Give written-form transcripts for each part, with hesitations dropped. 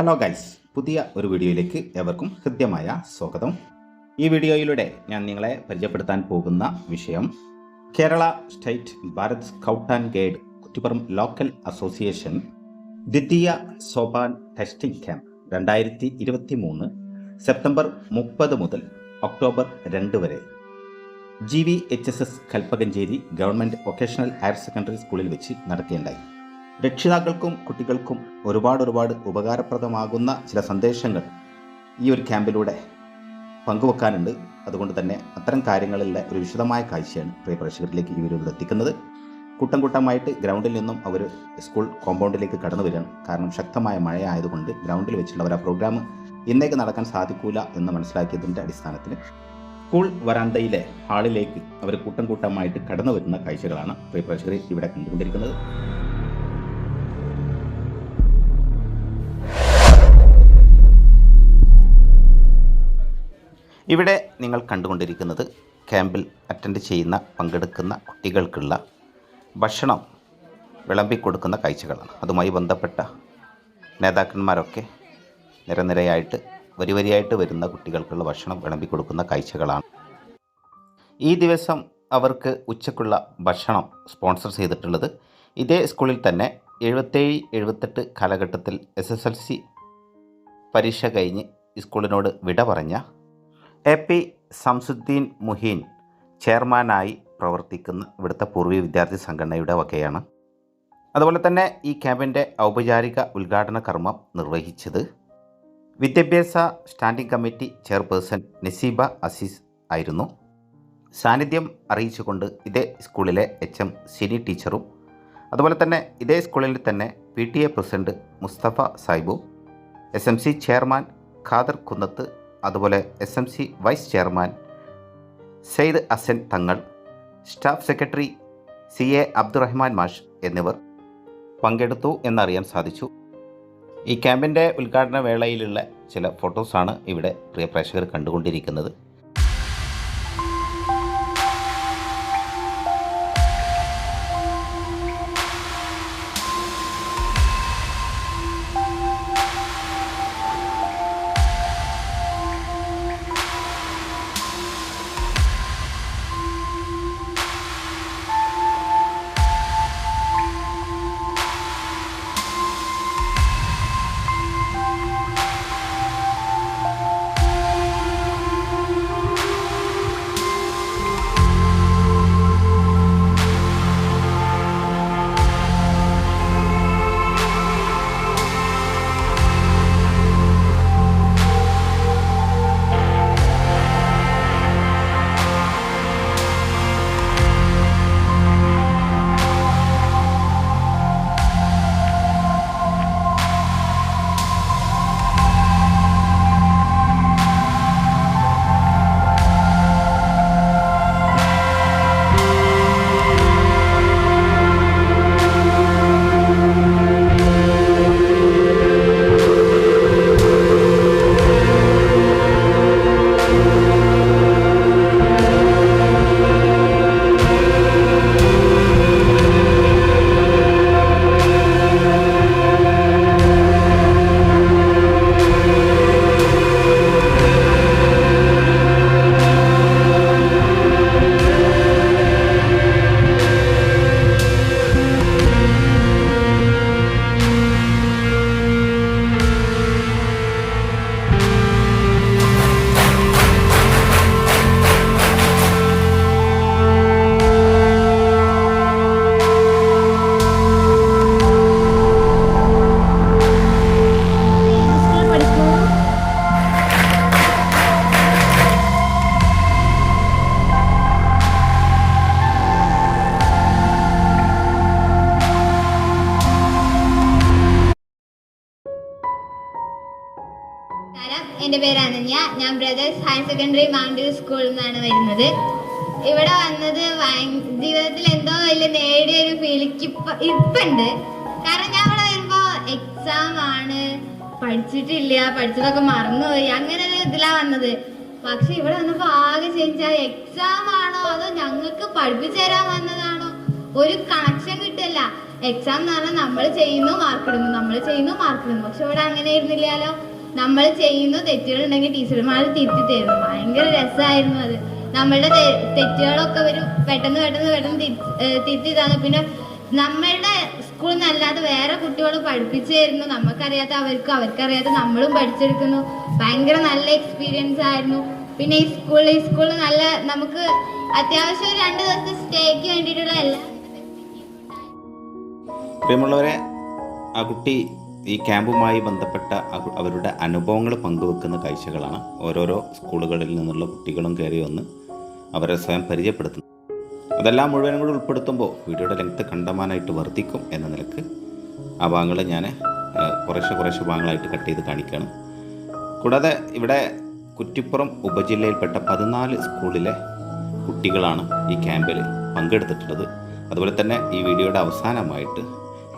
Hello guys, പുതിയ ഒരു വീഡിയോയിലേക്ക് ഏവർക്കും ഹൃദ്യമായ സ്വാഗതം. ഈ വീഡിയോയിലൂടെ ഞാൻ നിങ്ങളെ പരിചയപ്പെടുത്താൻ പോകുന്ന വിഷയം Kerala state Bharat scout and guide Kuttippuram local association ദ്വിതീയ സോപാൻ ടെസ്റ്റിംഗ് ക്യാമ്പ് 2023 സെപ്റ്റംബർ 30 മുതൽ ഒക്ടോബർ 2 വരെ GVHSS Kalpakanchery government vocational higher secondary സ്കൂളിൽ വെച്ച് നടക്കുകയുണ്ടായി. രക്ഷിതാക്കൾക്കും കുട്ടികൾക്കും ഒരുപാട് ഉപകാരപ്രദമാകുന്ന ചില സന്ദേശങ്ങൾ ഈ ഒരു ക്യാമ്പിലൂടെ പങ്കുവെക്കാനുണ്ട്. അതുകൊണ്ട് തന്നെ അത്തരം കാര്യങ്ങളിലെ ഒരു വിശദമായ കാഴ്ചയാണ് പ്രിയ പ്രേക്ഷകരിലേക്ക് ഈ വീഡിയോയിൽ എത്തിക്കുന്നത്. കൂട്ടമായിട്ട് ഗ്രൗണ്ടിൽ നിന്നും അവർ സ്കൂൾ കോമ്പൗണ്ടിലേക്ക് കടന്നു വരികയാണ്. കാരണം ശക്തമായ മഴയായതുകൊണ്ട് ഗ്രൗണ്ടിൽ വെച്ചുള്ള അവർ ആ പ്രോഗ്രാം ഇന്നേക്ക് നടക്കാൻ സാധിക്കൂല എന്ന് മനസ്സിലാക്കിയതിൻ്റെ അടിസ്ഥാനത്തിൽ സ്കൂൾ വരാന്തയിലെ ഹാളിലേക്ക് അവർ കൂട്ടമായിട്ട് കടന്നു വരുന്ന കാഴ്ചകളാണ് പ്രിയ പ്രേക്ഷകർ ഇവിടെ കണ്ടുകൊണ്ടിരിക്കുന്നത്. ഇവിടെ നിങ്ങൾ കണ്ടുകൊണ്ടിരിക്കുന്നത് ക്യാമ്പിൽ അറ്റൻഡ് ചെയ്യുന്ന പങ്കെടുക്കുന്ന കുട്ടികൾക്കുള്ള ഭക്ഷണം വിളമ്പിക്കൊടുക്കുന്ന കാഴ്ചകളാണ്. അതുമായി ബന്ധപ്പെട്ട നേതാക്കന്മാരൊക്കെ നിരനിരയായിട്ട് വരിയായിട്ട് വരുന്ന കുട്ടികൾക്കുള്ള ഭക്ഷണം വിളമ്പിക്കൊടുക്കുന്ന കാഴ്ചകളാണ്. ഈ ദിവസം അവർക്ക് ഉച്ചക്കുള്ള ഭക്ഷണം സ്പോൺസർ ചെയ്തിട്ടുള്ളത് ഇതേ സ്കൂളിൽ തന്നെ 77-78 കാലഘട്ടത്തിൽ SSLC പരീക്ഷ കഴിഞ്ഞ് ഈ സ്കൂളിനോട് വിട പറഞ്ഞ AP സംസുദ്ദീൻ മുഹീൻ ചെയർമാനായി പ്രവർത്തിക്കുന്ന ഇവിടുത്തെ പൂർവ്വ വിദ്യാർത്ഥി സംഘടനയുടെ വകയാണ്. അതുപോലെ തന്നെ ഈ ക്യാമ്പിൻ്റെ ഔപചാരിക ഉദ്ഘാടന കർമ്മം നിർവഹിച്ചത് വിദ്യാഭ്യാസ standing committee chairperson Naseeba Azeez ആയിരുന്നു. സാന്നിധ്യം അറിയിച്ചുകൊണ്ട് ഇതേ സ്കൂളിലെ HM സിനി ടീച്ചറും അതുപോലെ തന്നെ ഇതേ സ്കൂളിൽ തന്നെ PTA പ്രസിഡന്റ് മുസ്തഫ സാഹിബും SMC ചെയർമാൻ ഖാദർ കുന്നത്ത് അതുപോലെ SMC vice chairman Syed Hasan Thangal, staff secretary CA Abdurahman മാഷ് എന്നിവർ പങ്കെടുത്തു എന്നറിയാൻ സാധിച്ചു. ഈ ക്യാമ്പിൻ്റെ ഉദ്ഘാടന വേളയിലുള്ള ചില ഫോട്ടോസാണ് ഇവിടെ പ്രിയ പ്രേക്ഷകർ കണ്ടുകൊണ്ടിരിക്കുന്നത്. എൻ്റെ പേര് അനന്യ. ഞാൻ ബ്രദേഴ്സ് ഹയർ സെക്കൻഡറി മൗണ്ടൻ സ്കൂളിൽ നിന്നാണ് വരുന്നത്. ഇവിടെ വന്നത് ജീവിതത്തിൽ എന്തോ വലിയ നേടിയൊരു ഫീലിക്ക് ഇപ്പുണ്ട്. കാരണം ഞാൻ ഇവിടെ വരുമ്പോ എക്സാം ആണ്, പഠിച്ചിട്ടില്ല, പഠിച്ചതൊക്കെ മറന്നുപോയി, അങ്ങനെ ഒരു ഇതിലാ വന്നത്. പക്ഷെ ഇവിടെ വന്നപ്പോ ആകെ ചേഞ്ച്. എക്സാം ആണോ അതോ ഞങ്ങൾക്ക് പഠിപ്പിച്ചു തരാൻ വന്നതാണോ ഒരു കണക്ഷൻ കിട്ടില്ല. എക്സാം എന്ന് പറഞ്ഞാൽ നമ്മൾ ചെയ്യുന്നു മാർക്ക് ഇടുന്നു. പക്ഷെ ഇവിടെ അങ്ങനെ ആയിരുന്നില്ലല്ലോ. നമ്മൾ ചെയ്യുന്നു, തെറ്റുകളുണ്ടെങ്കിൽ ടീച്ചർമാർ തിരുത്തി തരുന്നു. ഭയങ്കര രസമായിരുന്നു അത്. നമ്മളുടെ തെറ്റുകളൊക്കെ ഒരു പെട്ടെന്ന് തിരുത്തി തന്നു. പിന്നെ നമ്മളുടെ സ്കൂളിൽ നിന്നല്ലാതെ വേറെ കുട്ടികൾ പഠിപ്പിച്ചു തരുന്നു. നമുക്കറിയാത്ത അവർക്കറിയാത്ത നമ്മളും പഠിച്ചെടുക്കുന്നു. ഭയങ്കര നല്ല എക്സ്പീരിയൻസ് ആയിരുന്നു. പിന്നെ ഈ സ്കൂളിൽ നല്ല നമുക്ക് അത്യാവശ്യം 2 ദിവസത്തെ സ്റ്റേക്ക് വേണ്ടിയിട്ടുള്ള എല്ലാ. പ്രിയമുള്ളവരെ, ആ കുട്ടി ഈ ക്യാമ്പുമായി ബന്ധപ്പെട്ട അവരുടെ അനുഭവങ്ങൾ പങ്കുവെക്കുന്ന കാഴ്ചകളാണ്. ഓരോരോ സ്കൂളുകളിൽ നിന്നുള്ള കുട്ടികളും കയറി വന്ന് അവരെ സ്വയം പരിചയപ്പെടുത്തുന്നു. അതെല്ലാം മുഴുവനും കൂടി ഉൾപ്പെടുത്തുമ്പോൾ വീഡിയോയുടെ ലെങ്ത്ത് കണ്ടമാനായിട്ട് വർദ്ധിക്കും എന്ന നിലക്ക് ആ ഭാഗങ്ങൾ ഞാൻ കുറേശ്ശെ ഭാഗങ്ങളായിട്ട് കട്ട് ചെയ്ത് കാണിക്കുകയാണ്. കൂടാതെ ഇവിടെ കുറ്റിപ്പുറം ഉപജില്ലയിൽപ്പെട്ട 14 സ്കൂളിലെ കുട്ടികളാണ് ഈ ക്യാമ്പിൽ പങ്കെടുത്തിട്ടുള്ളത്. അതുപോലെ തന്നെ ഈ വീഡിയോയുടെ അവസാനമായിട്ട്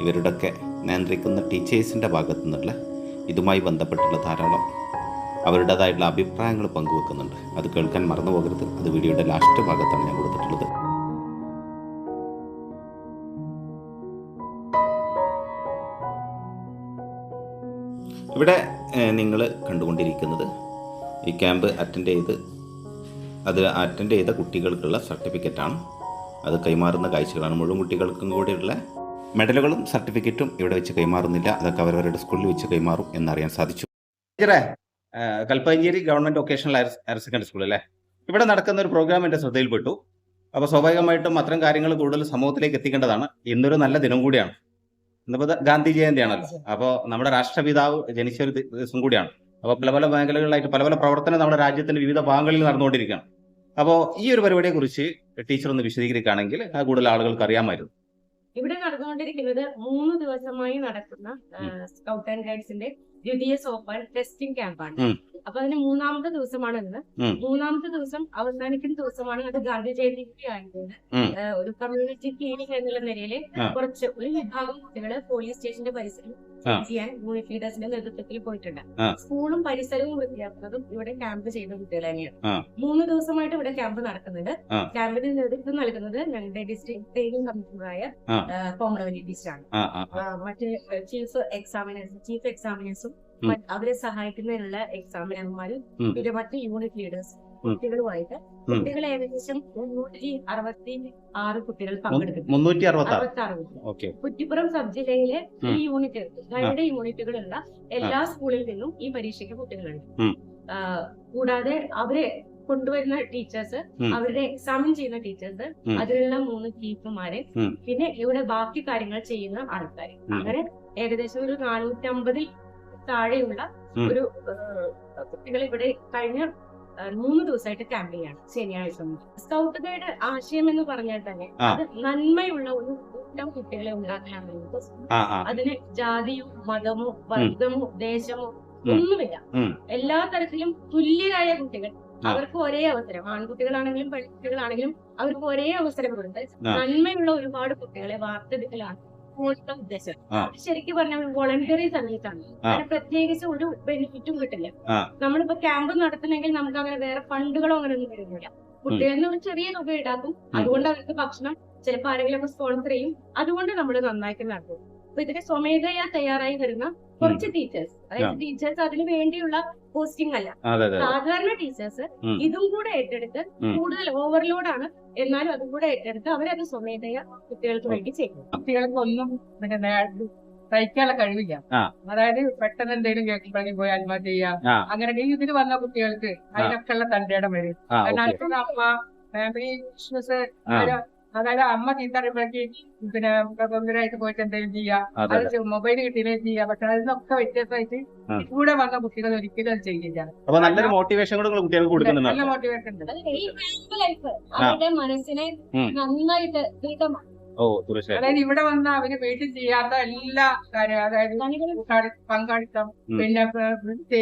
ഇവരുടെയൊക്കെ നിയന്ത്രിക്കുന്ന ടീച്ചേഴ്സിൻ്റെ ഭാഗത്തു നിന്നുള്ള ഇതുമായി ബന്ധപ്പെട്ടുള്ള ധാരാളം അവരുടേതായിട്ടുള്ള അഭിപ്രായങ്ങൾ പങ്കുവെക്കുന്നുണ്ട്. അത് കേൾക്കാൻ മറന്നു പോകരുത്. അത് വീഡിയോയുടെ ലാസ്റ്റ് ഭാഗത്താണ് ഞാൻ കൊടുത്തിട്ടുള്ളത്. ഇവിടെ നിങ്ങൾ കണ്ടുകൊണ്ടിരിക്കുന്നത് ഈ ക്യാമ്പ് അറ്റൻഡ് ചെയ്ത കുട്ടികൾക്കുള്ള സർട്ടിഫിക്കറ്റാണ്. അത് കൈമാറുന്ന കാഴ്ചകളാണ്. മുഴുവൻ കുട്ടികൾക്കും കൂടിയുള്ള മെഡലുകളും സർട്ടിഫിക്കറ്റും ഇവിടെ വെച്ച് കൈമാറുന്നില്ല. അതൊക്കെ അവരവരുടെ സ്കൂളിൽ വെച്ച് കൈമാറും എന്നറിയാൻ സാധിച്ചു. Kalpakanchery government vocational higher secondary school അല്ലേ, ഇവിടെ നടക്കുന്ന ഒരു പ്രോഗ്രാം എൻ്റെ ശ്രദ്ധയിൽപ്പെട്ടു. അപ്പോൾ സ്വാഭാവികമായിട്ടും അത്തരം കാര്യങ്ങൾ കൂടുതൽ സമൂഹത്തിലേക്ക് എത്തിക്കേണ്ടതാണ്. ഇന്നൊരു നല്ല ദിനം കൂടിയാണ്. ഇന്നിപ്പോൾ ഗാന്ധി ജയന്തിയാണല്ലോ. അപ്പോൾ നമ്മുടെ രാഷ്ട്രപിതാവ് ജനിച്ച ഒരു ദിവസം കൂടിയാണ്. അപ്പോൾ പല മേഖലകളിലായിട്ട് പല പ്രവർത്തനം നമ്മുടെ രാജ്യത്തിന്റെ വിവിധ ഭാഗങ്ങളിൽ നടന്നുകൊണ്ടിരിക്കുകയാണ്. അപ്പോൾ ഈ ഒരു പരിപാടിയെ കുറിച്ച് ടീച്ചർ ഒന്ന് വിശദീകരിക്കുകയാണെങ്കിൽ കൂടുതൽ ആളുകൾക്ക് അറിയാമായിരുന്നു. ഇവിടെ നടന്നുകൊണ്ടിരിക്കുന്നത് 3 ദിവസമായി നടക്കുന്ന സ്കൗട്ട് ആൻഡ് ഗൈഡ്സിന്റെ ദ്വിതീയ സോപ്പാൻ ടെസ്റ്റിംഗ് ക്യാമ്പാണ്. അപ്പൊ അതിന് 3ാമത്തെ ദിവസമാണ് ഇന്ന്. 3ാമത്തെ ദിവസം അവസാനിക്കുന്ന ദിവസമാണ്. അത് ഗാന്ധി ജയന്തി കൂടി ആയതുകൊണ്ട് ഒരു കമ്മ്യൂണിറ്റി ക്ലീനിങ് എന്നുള്ള നിലയിൽ ഒരു വിഭാഗം കുട്ടികള് പോലീസ് സ്റ്റേഷന്റെ പരിസരം ചെയ്യാൻ യൂണിറ്റ് ലീഡേഴ്സിന്റെ നേതൃത്വത്തിൽ പോയിട്ടുണ്ട്. സ്കൂളും പരിസരവും വൃത്തിയാക്കുന്നതും ഇവിടെ ക്യാമ്പ് ചെയ്യുന്ന കുട്ടികൾ തന്നെയാണ്. 3 ദിവസമായിട്ട് ഇവിടെ ക്യാമ്പ് നടക്കുന്നുണ്ട്. ക്യാമ്പിന് നേതൃത്വം നൽകുന്നത് ഞങ്ങളുടെ ഡിസ്ട്രിക്ട് ട്രെയിനിങ് കമ്മിഷണറായ കോമഡവലി ടീച്ചറാണ്. മറ്റ് ചീഫ് എക്സാമിനേഴ്സും അവരെ സഹായിക്കുന്നതിനുള്ള എക്സാമിനർമാരും പിന്നെ മറ്റ് യൂണിറ്റ് ലീഡേഴ്സ് കുട്ടികളുമായിട്ട് കുട്ടികൾ ഏകദേശം 366 കുട്ടികൾ പങ്കെടുക്കുന്നു. കുറ്റിപ്പുറം സബ് ജില്ലയിലെ ഈ ഞങ്ങളുടെ യൂണിറ്റുകളുള്ള എല്ലാ സ്കൂളിൽ നിന്നും ഈ പരീക്ഷയ്ക്ക് കുട്ടികളുണ്ട്. കൂടാതെ അവരെ കൊണ്ടുവരുന്ന ടീച്ചേഴ്സ്, അവരുടെ എക്സാമിൻ ചെയ്യുന്ന ടീച്ചേഴ്സ്, അതിലുള്ള 3 ചീഫുമാര്, പിന്നെ ഇവിടെ ബാക്കി കാര്യങ്ങൾ ചെയ്യുന്ന ആൾക്കാർ. അങ്ങനെ ഏകദേശം ഒരു 450 താഴെയുള്ള ഒരു കുട്ടികൾ ഇവിടെ കഴിഞ്ഞ 3 ദിവസമായിട്ട് ക്യാമ്പ് ചെയ്യാണ്. ശനിയാഴ്ച സ്കൗട്ട് ഗൈഡ് ആശയം എന്ന് പറഞ്ഞാൽ തന്നെ അത് നന്മയുള്ള ഒരു കൂട്ടം കുട്ടികളെ ഉണ്ടാക്കാൻ വേണ്ടി അതിന് ജാതിയോ മതമോ വർഗമോ ദേശമോ ഒന്നുമില്ല. എല്ലാ തരത്തിലും തുല്യരായ കുട്ടികൾ, അവർക്ക് ഒരേ അവസരം, ആൺകുട്ടികളാണെങ്കിലും പെൺകുട്ടികളാണെങ്കിലും അവർക്ക് ഒരേ അവസരം കൊടുത്ത് നന്മയുള്ള ഒരുപാട് കുട്ടികളെ വാർത്തെടുക്കലാണ് ഉദ്ദേശം. ശരിക്കും പറഞ്ഞാൽ വോളണ്ടറി സർവീസാണ്. അതിന് പ്രത്യേകിച്ച് ഒരു ബെനിഫിറ്റും കിട്ടില്ല. നമ്മളിപ്പോ ക്യാമ്പ് നടത്തണമെങ്കിൽ നമുക്ക് അങ്ങനെ വേറെ ഫണ്ടുകളോ അങ്ങനെ ഒന്നും വരുന്നില്ല. കുട്ടികളിൽ ഒരു ചെറിയ തുക ഈടാക്കും. അതുകൊണ്ട് അവർക്ക് ഭക്ഷണം ചിലപ്പോൾ ആരെങ്കിലും സ്പോൺസർ ചെയ്യും. അതുകൊണ്ട് നമ്മൾ നന്നായിട്ട് നടത്തും. അപ്പൊ ഇതിന് സ്വമേധയാ തയ്യാറായി വരുന്ന കുറച്ച് ടീച്ചേഴ്സ്, അതായത് ടീച്ചേഴ്സ് അതിന് വേണ്ടിയുള്ള പോസ്റ്റിംഗ് അല്ല, സാധാരണ ടീച്ചേഴ്സ് ഇതും കൂടെ ഏറ്റെടുത്ത്, കൂടുതൽ ഓവർലോഡാണ് എന്നാലും അതും കൂടെ ഏറ്റെടുത്ത് അവരത് സ്വമേധയാ കുട്ടികൾക്ക് വേണ്ടി ചെയ്യും. കുട്ടികൾക്കൊന്നും സഹിക്കാനുള്ള കഴിവില്ല. അതായത് പെട്ടെന്ന് എന്തെങ്കിലും കേൾക്കുമ്പോഴേക്കും പോയി ആത്മഹത്യ ചെയ്യാം. അങ്ങനെ ഇതിൽ വന്ന കുട്ടികൾക്ക് അതിനൊക്കെ ഉള്ള തന്റെ ഇടം വരും. അമ്മ ഫാമിലി ബിസിനസ്, അതായത് അമ്മ ചീത്തറിയുമ്പോഴേക്ക് പിന്നെ ഗംഭീരമായിട്ട് പോയിട്ട് എന്തെങ്കിലും ചെയ്യാം, അത് മൊബൈൽ കിട്ടിയില്ലേ ചെയ്യാം. പക്ഷെ അതിനൊക്കെ വ്യത്യസ്തമായിട്ട് കൂടെ വന്ന കുട്ടികൾ ഒരിക്കലും അത് ചെയ്യില്ല. നല്ലൊരു മോട്ടിവേഷൻ നല്ല മോട്ടിവേഷൻ ഉണ്ട്. അവരുടെ മനസ്സിനെ നന്നായിട്ട് അതായത് ഇവിടെ വന്ന അവര് വീട്ടിൽ ചെയ്യാത്ത എല്ലാ കാര്യം, അതായത് പങ്കാളിത്തം, പിന്നെ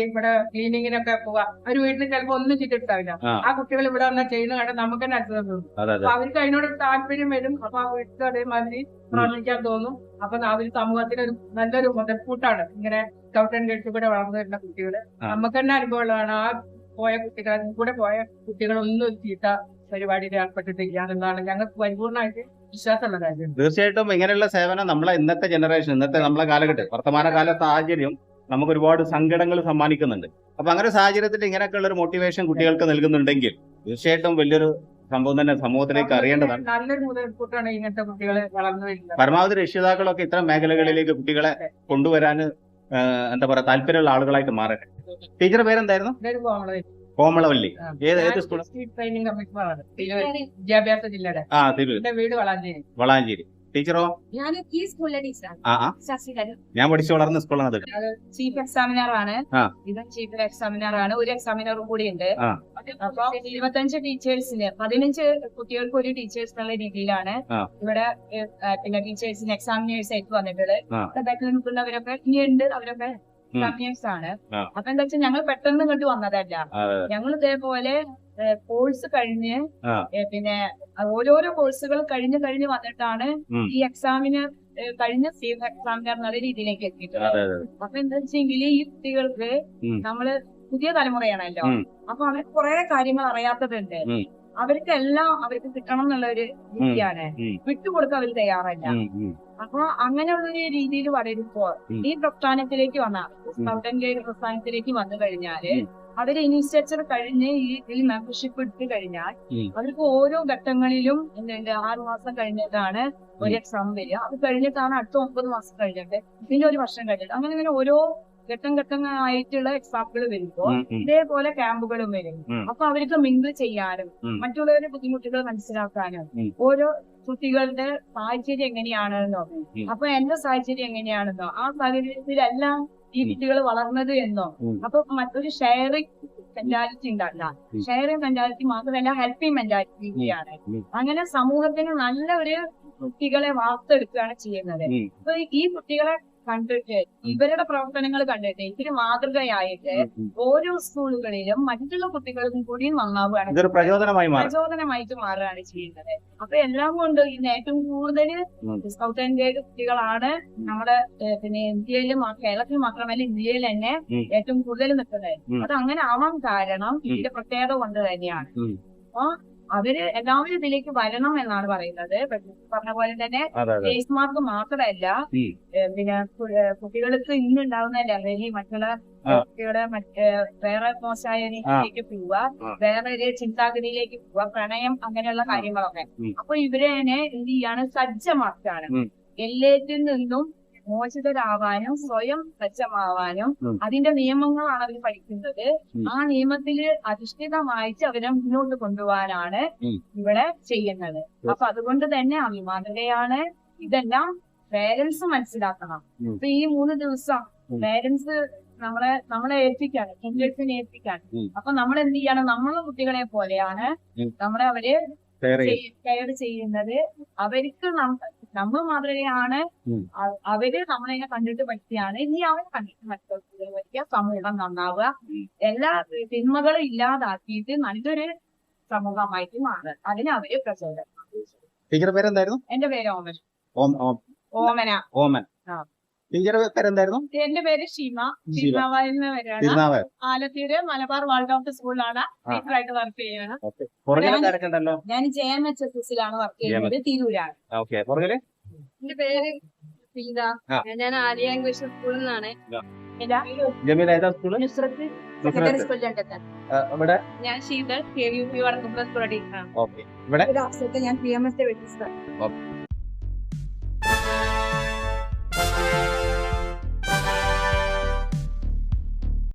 ഇവിടെ ക്ലീനിങ്ങിനൊക്കെ പോവാ. അവര് വീട്ടിൽ ചിലപ്പോ ഒന്നും ചെയ്തിട്ടാവില്ല. ആ കുട്ടികൾ ഇവിടെ വന്നാൽ ചെയ്യുന്ന കണ്ട നമുക്ക് തന്നെ അത്ഭുതം തോന്നും. അപ്പൊ അവർക്ക് അതിനോട് താല്പര്യം വരും. അപ്പൊ ആ വീട്ടിൽ അതേമാതിരി പ്രവർത്തിക്കാൻ തോന്നും. അപ്പൊ അവര് സമൂഹത്തിന് നല്ലൊരു മുതൽക്കൂട്ടാണ് ഇങ്ങനെ സ്കൗട്ട് ആൻഡ് ഗൈഡ്സ് കൂടെ വളർന്നു വരുന്ന കുട്ടികള്. നമുക്ക് തന്നെ അനുഭവമുള്ളതാണ്. ആ പോയ കുട്ടികൾ കൂടെ പോയ കുട്ടികളൊന്നും ചീത്ത പരിപാടിയിൽ ഏർപ്പെട്ടിട്ടില്ല എന്നുള്ളതാണ് ഞങ്ങൾക്ക് പരിപൂർണമായിട്ട് വിശ്വാസമുള്ള കാര്യം. തീർച്ചയായിട്ടും ഇങ്ങനെയുള്ള സേവനം നമ്മളെ ഇന്നത്തെ ജനറേഷൻ, ഇന്നത്തെ നമ്മളെ കാലഘട്ടം, വർത്തമാനകാല സാഹചര്യം നമുക്ക് ഒരുപാട് സങ്കടങ്ങൾ സമ്മാനിക്കുന്നുണ്ട്. അപ്പൊ അങ്ങനെ സാഹചര്യത്തിൽ ഇങ്ങനെയൊക്കെയുള്ള ഒരു മോട്ടിവേഷൻ കുട്ടികൾക്ക് നൽകുന്നുണ്ടെങ്കിൽ തീർച്ചയായിട്ടും വലിയൊരു സംഭവം തന്നെ സമൂഹത്തിലേക്ക് അറിയേണ്ടതാണ്. നല്ലൊരു മുതൽക്കൂട്ടാണ് ഇങ്ങനത്തെ കുട്ടികളെ വളർന്നു വരുന്നത്. പരമാവധി രക്ഷിതാക്കളൊക്കെ ഇത്തരം മേഖലകളിലേക്ക് കുട്ടികളെ കൊണ്ടുവരാൻ എന്താ പറയാ താല്പര്യമുള്ള ആളുകളായിട്ട് മാറട്ടെ. ടീച്ചറുടെ പേരെന്തായിരുന്നു? കോമളവല്ലി. ഏത് സ്കൂൾ? ട്രെയിനിങ് കമ്മിറ്റ്മെന്റ് വിദ്യാഭ്യാസ ജില്ലയുടെ. എന്റെ വീട് വളാഞ്ചേരി. വളാഞ്ചേരി. ടീച്ചറോ? ഞാൻ ഈ സ്കൂളിലെ ടീച്ചറാണ്. ഞാൻ പഠിച്ചു വളർന്ന സ്കൂളാണ്. ചീഫ് എക്സാമിനർ ആണ്. ഇത് ചീഫ് എക്സാമിനർ ആണ്. ഒരു എക്സാമിനറും കൂടി ഉണ്ട്. അപ്പൊ 25 ടീച്ചേഴ്സിന് 15 കുട്ടികൾക്ക് ഒരു ടീച്ചേഴ്സ് എന്നുള്ള രീതിയിലാണ് ഇവിടെ പിന്നെ ടീച്ചേഴ്സിന് എക്സാമിനേഴ്സ് ആയിട്ട് വന്നിട്ടുള്ളത്. ബാക്കിൽ നിൽക്കുന്നവരൊക്കെ ഇനിയുണ്ട്, അവരൊക്കെ എക്സാമിനേഴ്സ് ആണ്. അപ്പൊ എന്താ വെച്ചാൽ ഞങ്ങൾ പെട്ടെന്ന് ഇങ്ങോട്ട് വന്നതല്ല. ഞങ്ങൾ ഇതേപോലെ കോഴ്സ് കഴിഞ്ഞ് പിന്നെ ഓരോരോ കോഴ്സുകൾ കഴിഞ്ഞ് വന്നിട്ടാണ് ഈ എക്സാമിന് കഴിഞ്ഞ സീഫ് എക്സാമിനർ എന്നുള്ള രീതിയിലേക്ക് എത്തിയിട്ടുള്ളത്. അപ്പൊ എന്താ വെച്ചെങ്കിൽ ഈ കുട്ടികൾക്ക് നമ്മള് പുതിയ തലമുറയാണല്ലോ. അപ്പൊ അവർക്ക് കുറെ കാര്യങ്ങൾ അറിയാത്തതുണ്ട്. അവർക്കെല്ലാം അവർക്ക് കിട്ടണം എന്നുള്ള ഒരു രീതിയാണ്. വിട്ടുകൊടുക്കാൻ അവർ തയ്യാറല്ല. അപ്പൊ അങ്ങനെയുള്ളൊരു രീതിയിൽ വളരുമ്പോ ഈ പ്രസ്ഥാനത്തിലേക്ക് പ്രസ്ഥാനത്തിലേക്ക് വന്നു കഴിഞ്ഞാല് അവര് ഇനിഷ്യേറ്റർ കഴിഞ്ഞ് ഈ മെമ്പർഷിപ്പ് എടുത്തു കഴിഞ്ഞാൽ അവർക്ക് ഓരോ ഘട്ടങ്ങളിലും 6 മാസം കഴിഞ്ഞിട്ടാണ് ഒരു എക്സാം വരിക. അത് കഴിഞ്ഞിട്ടാണ് അടുത്ത 9 മാസം കഴിഞ്ഞിട്ട് പിന്നെ 1 വർഷം കഴിഞ്ഞിട്ട് അങ്ങനെ ഓരോ ഘട്ടങ്ങളായിട്ടുള്ള എക്സാമ്പിൾ വരുമ്പോ ഇതേപോലെ ക്യാമ്പുകളും വരും. അപ്പൊ അവർക്ക് മിങ്കിൾ ചെയ്യാനും മറ്റുള്ളവരുടെ ബുദ്ധിമുട്ടുകൾ മനസ്സിലാക്കാനും ഓരോ കുട്ടികളുടെ സാഹചര്യം എങ്ങനെയാണെന്നോ അപ്പൊ എന്റെ സാഹചര്യം എങ്ങനെയാണെന്നോ ആ സാഹചര്യത്തിലെല്ലാം ഈ കുട്ടികൾ വളർന്നത് എന്നോ അപ്പൊ മറ്റൊരു ഷെയറിംഗ് മെന്റാലിറ്റി ഉണ്ടാവില്ല. ഷെയറിംഗ് മെന്റാലിറ്റി മാത്രമല്ല ഹെൽപ്പിംഗ് മെന്റാലിറ്റിയാണ്. അങ്ങനെ സമൂഹത്തിന് നല്ല ഒരു കുട്ടികളെ വാർത്തെടുക്കുകയാണ് ചെയ്യുന്നത്. അപ്പൊ ഈ കുട്ടികളെ കണ്ടിട്ട് ഇവരുടെ പ്രവർത്തനങ്ങൾ കണ്ടിട്ട് ഇതിന് മാതൃകയായിട്ട് ഓരോ സ്കൂളുകളിലും മറ്റുള്ള കുട്ടികൾക്കും കൂടി നന്നാവുകയാണ്, പ്രചോദനമായിട്ട് മാറുകയാണ് ചെയ്യുന്നത്. അപ്പൊ എല്ലാം കൊണ്ട് ഇന്ന് ഏറ്റവും കൂടുതൽ സ്കൗട്ട് ആൻഡ് ഗൈഡ് കുട്ടികളാണ് നമ്മുടെ പിന്നെ ഇന്ത്യയിലും കേരളത്തിൽ മാത്രമല്ല ഇന്ത്യയിൽ തന്നെ ഏറ്റവും കൂടുതൽ നിൽക്കുന്നത്. അത് അങ്ങനെ ആവാൻ കാരണം ഇതിന്റെ പ്രത്യേകത കൊണ്ട് തന്നെയാണ്. അപ്പൊ അവര് എല്ലാവരും ഇതിലേക്ക് വരണം എന്നാണ് പറയുന്നത്. പറഞ്ഞ പോലെ തന്നെ ഫേസ് മാർക്ക് മാത്രമല്ല പിന്നെ കുട്ടികൾക്ക് ഇന്നുണ്ടാവുന്ന ലഹരി മറ്റുള്ള കുട്ടികളുടെ വേറെ മോശമായ രീതിയിലേക്ക് പോവുക, വേറെ ഒരു ചിന്താഗതിയിലേക്ക് പോവുക, പ്രണയം അങ്ങനെയുള്ള കാര്യങ്ങളൊക്കെ. അപ്പൊ ഇവരെ എന്ത് ചെയ്യാണ്, സജ്ജമാക്കാണ് എല്ലാത്തിൽ നിന്നും മോചിതരാവാനും സ്വയം സജ്ജമാവാനും അതിന്റെ നിയമങ്ങളാണ് അവർ പഠിക്കുന്നത്. ആ നിയമത്തിൽ അധിഷ്ഠിതമായിട്ട് അവരെ മുന്നോട്ട് കൊണ്ടുപോകാനാണ് ഇവിടെ ചെയ്യുന്നത്. അപ്പൊ അതുകൊണ്ട് തന്നെ അഭിമാനതയാണ്. ഇതെല്ലാം പേരൻസ് മനസ്സിലാക്കണം. ഇപ്പൊ ഈ 3 ദിവസം പേരൻസ് നമ്മളെ ഏൽപ്പിക്കാണ്, ടീച്ചേഴ്സിനെ ഏൽപ്പിക്കാണ്. അപ്പൊ നമ്മൾ എന്ത് ചെയ്യണം, നമ്മളെ കുട്ടികളെ പോലെയാണ് അവര് കെയർ ചെയ്യുന്നത്. അവർക്ക് നമ്മൾ മാതൃകയാണ്. അവര് നമ്മളതിനെ കണ്ടിട്ട് പഠിക്കുകയാണ്. ഇനി അവരെ കണ്ടിട്ട് മറ്റുള്ള പഠിക്കുക, സമൂഹം നന്നാവുക, എല്ലാ തിന്മകളും ഇല്ലാതാക്കിയിട്ട് നല്ലൊരു സമൂഹമായിട്ട് മാറുക. അതിന് അവര് പ്രചോദനം. ടീച്ചറുടെ പേരെന്തായിരുന്നു? എന്റെ പേര് ഓമന. ടീച്ചറുടെ പേരെന്തായിരുന്നു? എന്റെ പേര് ഷീമാവായെന്ന് വരെയാണ്. ആലത്തൂര് മലബാർ വേൾഡ് ഓഫ് സ്കൂളിലാണ് ടീച്ചറായിട്ട് വർക്ക് ചെയ്യുന്നത്. ഞാൻ GVHSS വർക്ക് ചെയ്യുന്നത്, തിരൂരാണ്. എന്റെ പേര് സീത. ഞാൻ ആലിയ ഇംഗ്ലീഷ് സ്കൂളിൽ നിന്നാണ്. സെക്കൻഡറി സ്കൂളിൽ ഞാൻ ശീതൾ KVP വടക്കുംപുറം സ്കൂൾ ടീച്ചറാണ്. ഞാൻ PMS